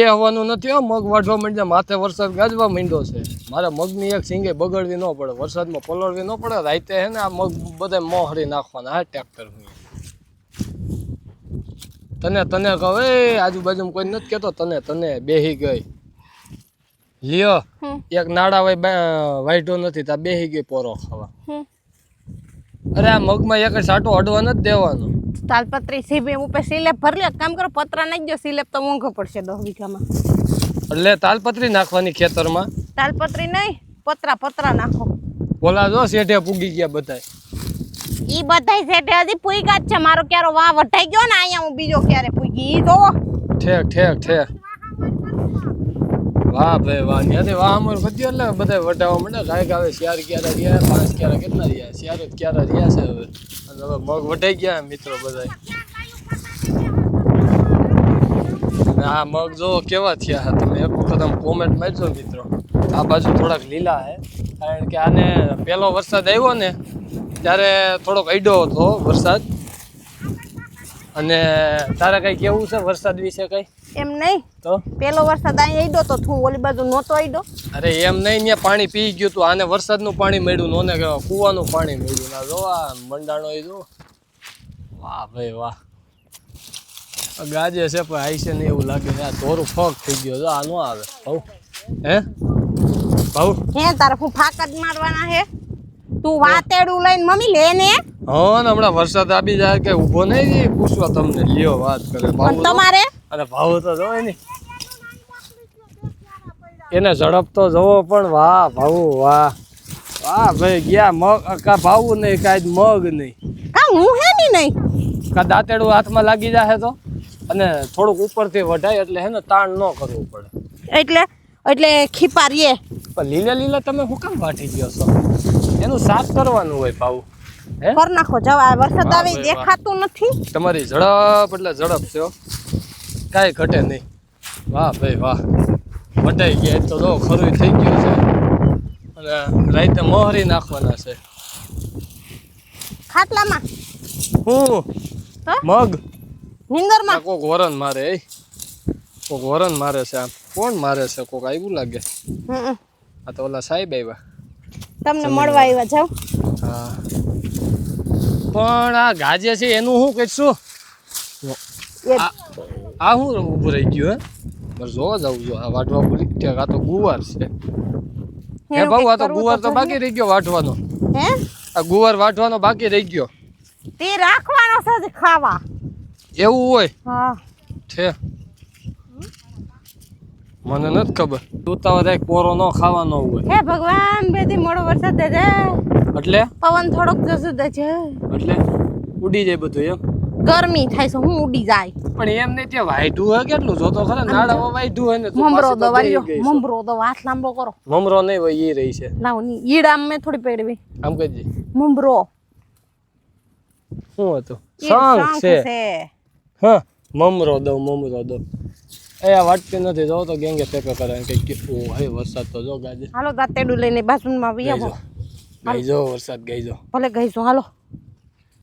એ હવાનું નથી હો, મગ વાઢવા માંડ્યા, માથે વરસાદ ગાજવા માંડ્યો છે. મારે મગની એક સિંગે બગડવી ન પડે, વરસાદમાં પલળવી ન પડે. રાતે હે ને આ મગ બધા મોહરી નાખવાના. હા ટ્રેક્ટર તને કહો એ આજુબાજુમાં કોઈ નથી કેતો. તને બેહી ગઈ લ્યો એક નાડા વાઢ્યો નથી તા બેહી ગઈ પોરો ખાવા. અરે આ મગમાં એક સાટો અડવા નથી દેવાનો. તાલપત્રી સીબે ઉપર સિલેપ ભર લે. કામ કરો પતરા નાખી દો, સિલેપ તો મોંઘો પડશે 10 વીઘામાં. એટલે તાલપત્રી નાખવાની ખેતરમાં? તાલપત્રી નહીં, પતરા નાખો. બોલા જો શેઠે પૂગી ગયા બધાય. ઈ બધાય શેઠે હજી પૂગ્યા જ છે. મારો ક્યારો વાહ વઢાઈ ગયો ને અહીંયા હું બીજો ક્યારે પૂગી ઈ જોવો. ઠેક વાહ ભાઈ વાહ. ત્યાંથી વાહ અમર વધ્યો એટલે બધા વઢાવવા માંડે. ગાય ગાવે 4 ક્યારા રહ્યા, 5 ક્યારા કેટલા રહ્યા? 4 જ ક્યારા રહ્યા છે હવે. હવે મગ વઢાઈ ગયા મિત્રો બધાય. આ મગ જો કેવા થયા છે તમે એક વખત આમ કોમેન્ટ મારજો મિત્રો. આ બાજુ થોડાક લીલા છે કારણ કે આને પહેલો વરસાદ આવ્યો ને ત્યારે થોડોક અડ્યો હતો વરસાદ. અને તારે કઈ કેવું છે વરસાદ વિશે કઈ? એમ નહીં તો પેલો વરસાદ અહીં આડ્યો તો તું ઓલી બાજુ નહોતો આડ્યો. અરે એમ નહીં, ત્યાં પાણી પી ગયું તું. આને વરસાદનું પાણી મળ્યું, નોને કુવાનું પાણી મળ્યું. ના જો આ મંડાણો એ જો. વાહ ભાઈ વાહ. ગાજે છે પણ આઈ છે ને એવું લાગે છે. આ ધોરું ફોક થઈ ગયો જો. આ નો આવે ભાઉ. હે તારે હું ફાક જ મારવાના હે? તું વાતેડું લઈને મમ્મી લે ને. હા ને હમણાં વરસાદ આવી જાય કે ઊભો નહીં પૂછવા તમને. લ્યો વાત કરે ભાવ તમારે. અને ભાવ તો જોવે ને એને ઝડપ તો જોવો પણ. વાહ ભાવ વાહ ભાઈ ગયા મગ કા ભાવું નહીં કાંઈ મગ નહીં. કા હું હે ની નહીં કા દાંતેડું હાથમાં લાગી જાય તો. અને થોડુંક ઉપરથી વઢાય એટલે હે ને તાણ ન કરવું પડે. એટલે ખીપારીએ પણ લીલા તમે શું કામ વાટી ગયો છો? એનું સાફ કરવાનું હોય ભાવ. હે કર નાખો જવા. વરસાદ આવે દેખાતું નથી. તમારી ઝડપ એટલે ઝડપ છે, કાંઈ ઘટે નહીં. વાહ ભાઈ વાહ. વટાઈ ગયા તો જો ખરું થઈ ગયું છે. અને રાતે મોહરી નાખવાના છે ખાટલામાં. હું મગ નીંદરમાં કોક વરણ મારે. કોક વરણ મારે છે. આમ કોણ મારે છે? કોક આવ્યું લાગે. આ તો ઓલા સાહેબ આવ્યા તમને મળવા આવ્યા. જાવ. હા પણ આ ગાજે છે એનું શું કહીશું? આ હું ઊભું રહી ગયું? હે જોવા જવું જો. આ વાટવા પૂરી આ તો ગુવાર છે. હે ભાऊ આ તો ગુવાર તો બાકી રહી ગયો વાટવાનો. હે આ ગુવાર વાટવાનો બાકી રહી ગયો. તે રાખવાનો છે ખાવા. એવું હોય? હા છે. મને નથી ખબર. ઉતાવળ થાય પોરો ન ખાવાનો હોય. હે ભગવાન બેથી મોડો વરસાદ દે છે. એટલે પવન થોડોક જશે દે છે એટલે ઉડી જાય બધું એમ. ગરમી થાય છે હું ઉડી જાય. પણ એમ નહીં ત્યાં વાયઢું હે કેટલું જોતો ખરા. નાડા વાયઢું હે ને મમરો દો વાળ્યો. મમરો દો હાથ લાંબો કરો. મમરો નહીં હોય ઈ રહી છે. લાવ ની ઈડા મે થોડી પેડવી. આમ કહેજે મમરો શું હતું? શંખ છે. હા મમરો દો. એ આ વાટતી નથી. જો તો ગેંગે પેપર કરે કે ઓ હે વરસાદ તો જો ગાજે. હાલો દાંતેડું લઈને બાથરૂમમાં આવી આવો. ગઈ જો વરસાદ ગઈ જો. ભલે ગઈશું હાલો.